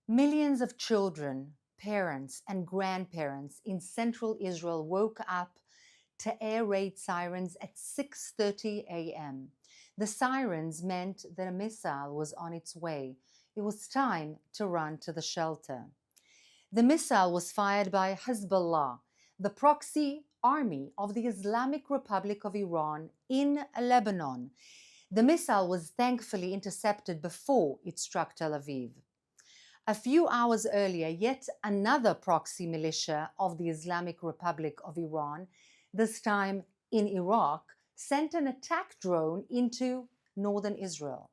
Millions of children, parents, and grandparents in central Israel woke up to air raid sirens at 6:30 a.m. The sirens meant that a missile was on its way. It was time to run to the shelter. The missile was fired by Hezbollah, the proxy army of the Islamic Republic of Iran in Lebanon. The missile was thankfully intercepted before it struck Tel Aviv. A few hours earlier, yet another proxy militia of the Islamic Republic of Iran, this time in Iraq, sent an attack drone into northern Israel.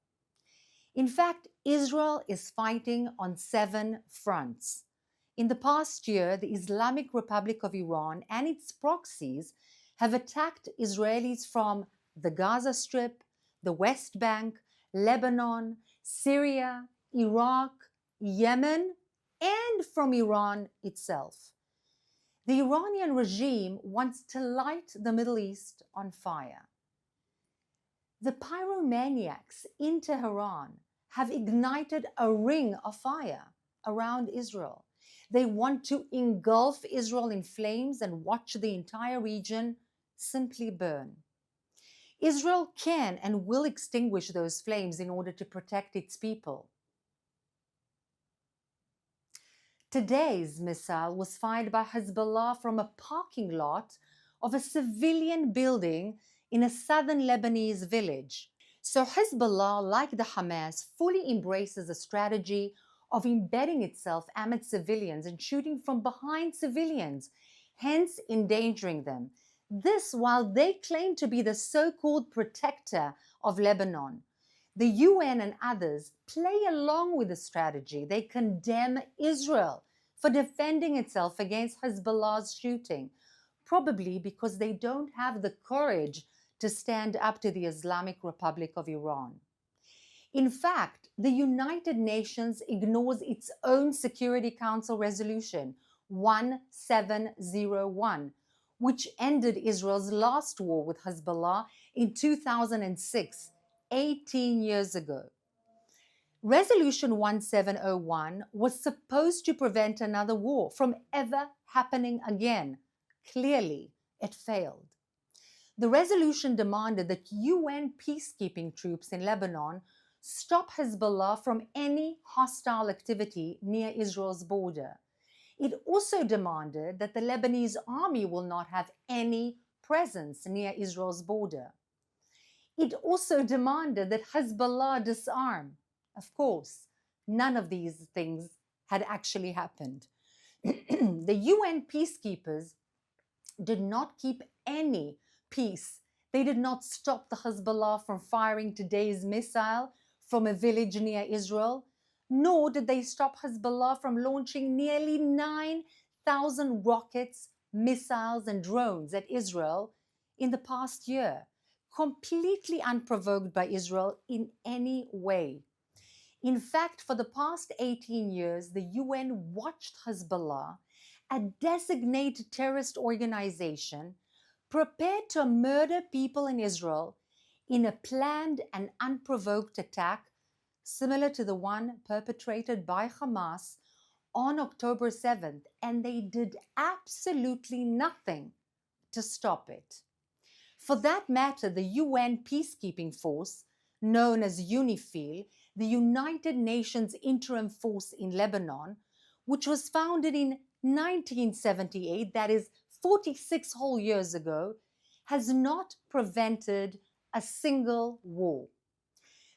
In fact, Israel is fighting on 7 fronts. In the past year, the Islamic Republic of Iran and its proxies have attacked Israelis from the Gaza Strip, the West Bank, Lebanon, Syria, Iraq, Yemen, and from Iran itself. The Iranian regime wants to light the Middle East on fire. The pyromaniacs in Tehran have ignited a ring of fire around Israel. They want to engulf Israel in flames and watch the entire region simply burn. Israel can and will extinguish those flames in order to protect its people. Today's missile was fired by Hezbollah from a parking lot of a civilian building in a southern Lebanese village. So Hezbollah, like the Hamas, fully embraces a strategy of embedding itself amid civilians and shooting from behind civilians, hence endangering them. This while they claim to be the so-called protector of Lebanon. The UN and others play along with the strategy. They condemn Israel for defending itself against Hezbollah's shooting, probably because they don't have the courage to stand up to the Islamic Republic of Iran. In fact, the United Nations ignores its own Security Council resolution 1701, which ended Israel's last war with Hezbollah in 2006, 18 years ago. Resolution 1701 was supposed to prevent another war from ever happening again. Clearly, it failed. The resolution demanded that UN peacekeeping troops in Lebanon stop Hezbollah from any hostile activity near Israel's border. It also demanded that the Lebanese army will not have any presence near Israel's border. It also demanded that Hezbollah disarm. Of course, none of these things had actually happened. The UN peacekeepers did not keep any peace. They did not stop the Hezbollah from firing today's missile from a village near Israel, nor did they stop Hezbollah from launching nearly 9,000 rockets, missiles, and drones at Israel in the past year, completely unprovoked by Israel in any way. In fact, for the past 18 years, the UN watched Hezbollah, a designated terrorist organization, prepared to murder people in Israel in a planned and unprovoked attack similar to the one perpetrated by Hamas on October 7th, and they did absolutely nothing to stop it. For that matter, the UN peacekeeping force, known as UNIFIL, the United Nations Interim Force in Lebanon, which was founded in 1978, that is 46 whole years ago, has not prevented a single war.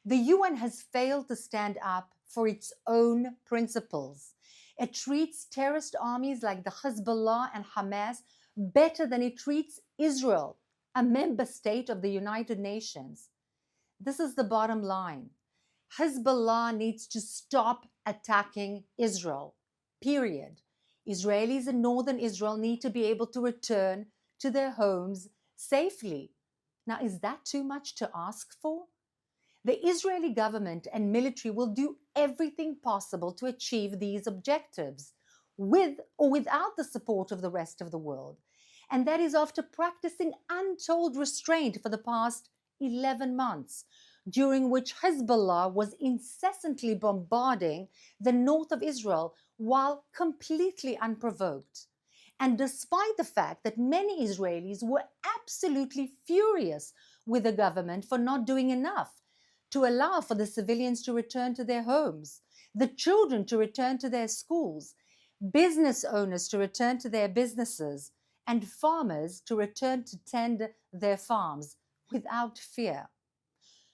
The UN has failed to stand up for its own principles. It treats terrorist armies like the Hezbollah and Hamas better than it treats Israel, a member state of the United Nations. This is the bottom line. Hezbollah needs to stop attacking Israel, period. Israelis in northern Israel need to be able to return to their homes safely. Now, is that too much to ask for? The Israeli government and military will do everything possible to achieve these objectives, with or without the support of the rest of the world. And that is after practicing untold restraint for the past 11 months, during which Hezbollah was incessantly bombarding the north of Israel while completely unprovoked. And despite the fact that many Israelis were absolutely furious with the government for not doing enough to allow for the civilians to return to their homes, the children to return to their schools, business owners to return to their businesses, and farmers to return to tend their farms without fear.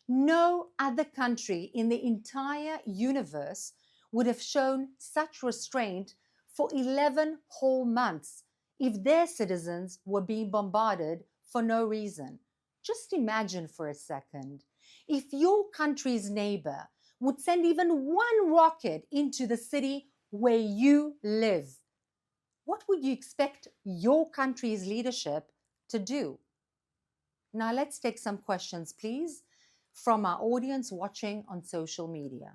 No other country in the entire universe would have shown such restraint for 11 whole months if their citizens were being bombarded for no reason. Just imagine for a second, if your country's neighbor would send even one rocket into the city where you live, what would you expect your country's leadership to do? Now let's take some questions, please, from our audience watching on social media.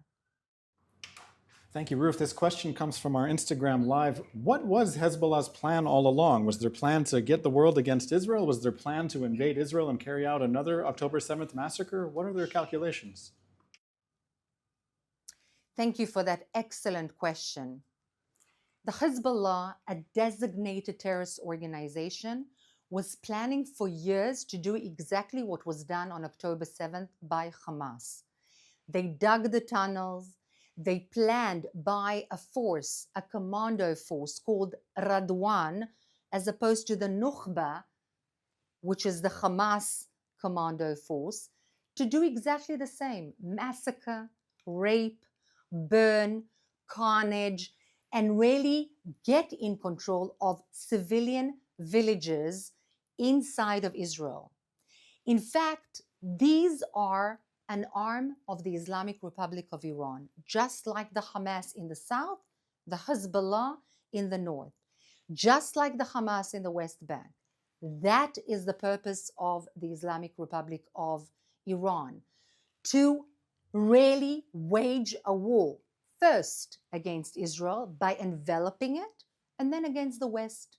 Thank you, Ruth. This question comes from our Instagram Live. What was Hezbollah's plan all along? Was their plan to get the world against Israel? Was their plan to invade Israel and carry out another October 7th massacre? What are their calculations? Thank you for that excellent question. The Hezbollah, a designated terrorist organization, was planning for years to do exactly what was done on October 7th by Hamas. They dug the tunnels. They planned by a force, a commando force called Radwan, as opposed to the Nukhba, which is the Hamas commando force, to do exactly the same: massacre, rape, burn, carnage, and really get in control of civilian villages inside of Israel. In fact, these are an arm of the Islamic Republic of Iran, just like the Hamas in the south, the Hezbollah in the north, just like the Hamas in the West Bank. That is the purpose of the Islamic Republic of Iran, to really wage a war, first against Israel by enveloping it, and then against the West.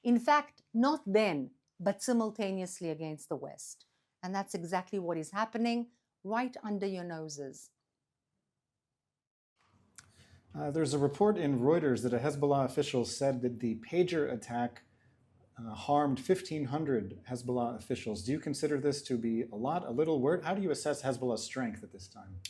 In fact, not then, but simultaneously against the West. And that's exactly what is happening right under your noses. There's a report in Reuters that a Hezbollah official said that the pager attack harmed 1,500 Hezbollah officials. Do you consider this to be a lot, a little? How do you assess Hezbollah's strength at this time?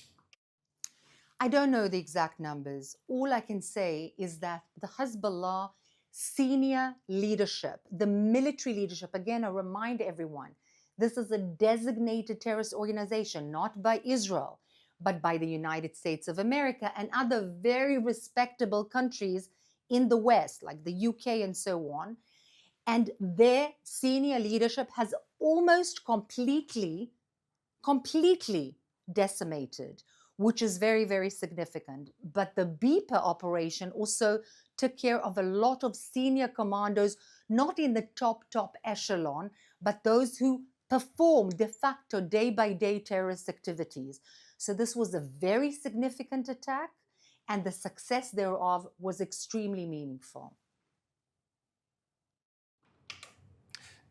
I don't know the exact numbers. All I can say is that the Hezbollah senior leadership, the military leadership, again, I remind everyone, this is a designated terrorist organization, not by Israel, but by the United States of America and other very respectable countries in the West, like the UK and so on. And their senior leadership has almost completely decimated, which is very, very significant. But the Beeper operation also took care of a lot of senior commandos, not in the top echelon, but those who perform de facto day-by-day terrorist activities. So this was a very significant attack, and the success thereof was extremely meaningful.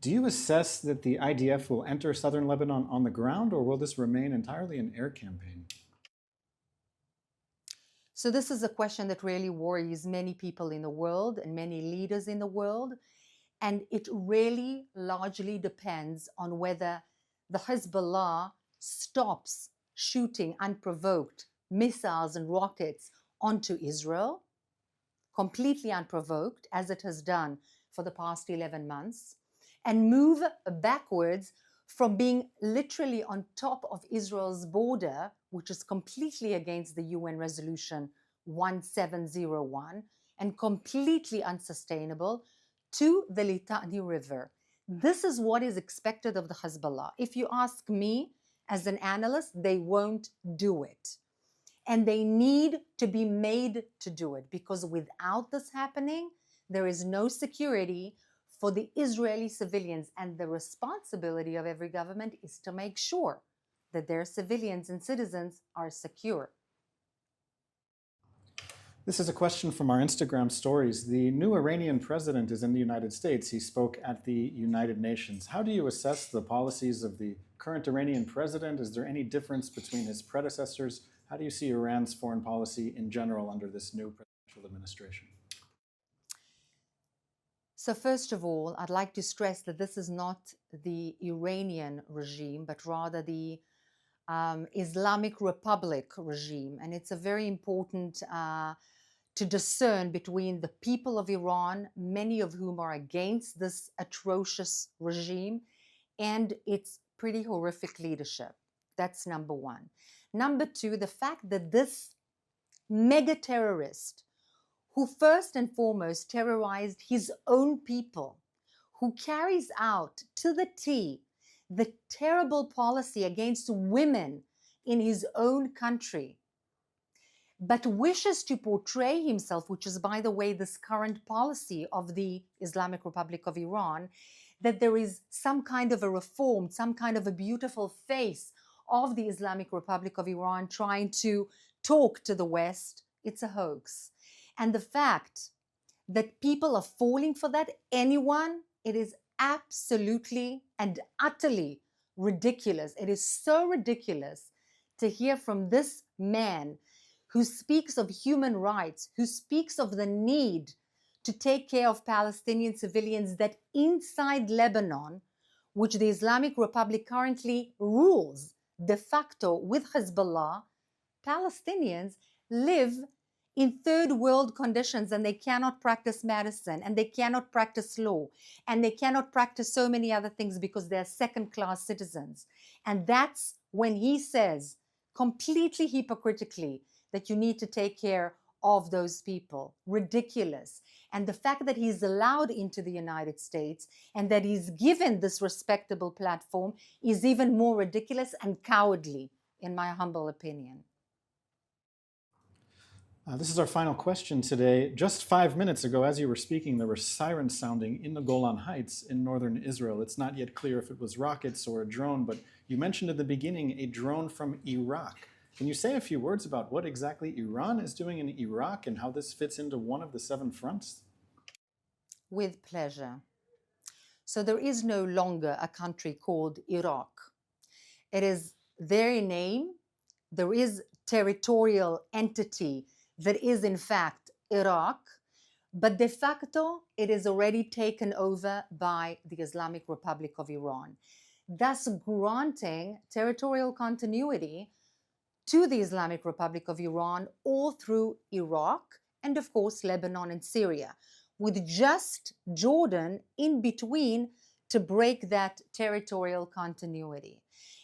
Do you assess that the IDF will enter southern Lebanon on the ground, or will this remain entirely an air campaign? So this is a question that really worries many people in the world and many leaders in the world. And it really largely depends on whether the Hezbollah stops shooting unprovoked missiles and rockets onto Israel, completely unprovoked, as it has done for the past 11 months, and move backwards from being literally on top of Israel's border, which is completely against the UN Resolution 1701 and completely unsustainable, to the Litani River. This is what is expected of the Hezbollah. If you ask me as an analyst, they won't do it. And they need to be made to do it, because without this happening, there is no security for the Israeli civilians. And the responsibility of every government is to make sure that their civilians and citizens are secure. This is a question from our Instagram stories. The new Iranian president is in the United States. He spoke at the United Nations. How do you assess the policies of the current Iranian president? Is there any difference between his predecessors? How do you see Iran's foreign policy in general under this new presidential administration? So first of all, I'd like to stress that this is not the Iranian regime, but rather the Islamic Republic regime. And it's a very important to discern between the people of Iran, many of whom are against this atrocious regime, and its pretty horrific leadership. That's number one. Number two, the fact that this mega terrorist, who first and foremost terrorized his own people, who carries out to the T the terrible policy against women in his own country, but wishes to portray himself, which is, by the way, this current policy of the Islamic Republic of Iran, that there is some kind of a reform, some kind of a beautiful face of the Islamic Republic of Iran trying to talk to the West. It's a hoax. And the fact that people are falling for that, it is absolutely and utterly ridiculous. It is so ridiculous to hear from this man who speaks of human rights, who speaks of the need to take care of Palestinian civilians, that inside Lebanon, which the Islamic Republic currently rules de facto with Hezbollah, Palestinians live in third world conditions, and they cannot practice medicine, and they cannot practice law, and they cannot practice so many other things because they're second-class citizens. And that's when he says, completely hypocritically, that you need to take care of those people. Ridiculous. And the fact that he's allowed into the United States and that he's given this respectable platform is even more ridiculous and cowardly, in my humble opinion. This is our final question today. Just 5 minutes ago, as you were speaking, there were sirens sounding in the Golan Heights in northern Israel. It's not yet clear if it was rockets or a drone, but you mentioned at the beginning a drone from Iraq. Can you say a few words about what exactly Iran is doing in Iraq and how this fits into one of the 7 fronts? With pleasure. So there is no longer a country called Iraq. It is their name. There is territorial entity that is in fact Iraq, but de facto it is already taken over by the Islamic Republic of Iran, thus granting territorial continuity to the Islamic Republic of Iran all through Iraq and of course Lebanon and Syria, with just Jordan in between to break that territorial continuity.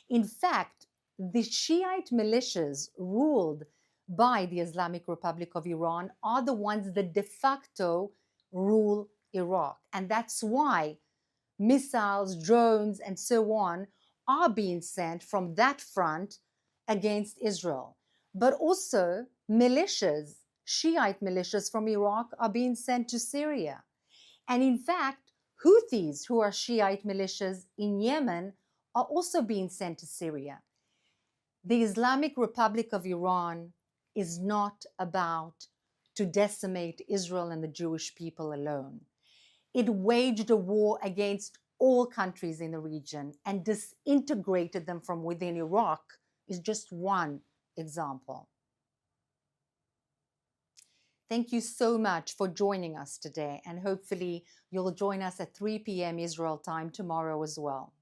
In fact, the Shiite militias ruled by the Islamic Republic of Iran are the ones that de facto rule Iraq. And that's why missiles, drones, and so on are being sent from that front against Israel. But also militias, Shiite militias from Iraq are being sent to Syria. And in fact, Houthis, who are Shiite militias in Yemen, are also being sent to Syria. The Islamic Republic of Iran is not about to decimate Israel and the Jewish people alone. It waged a war against all countries in the region and disintegrated them from within. Iraq is just one example. Thank you so much for joining us today, and hopefully you'll join us at 3 p.m. Israel time tomorrow as well.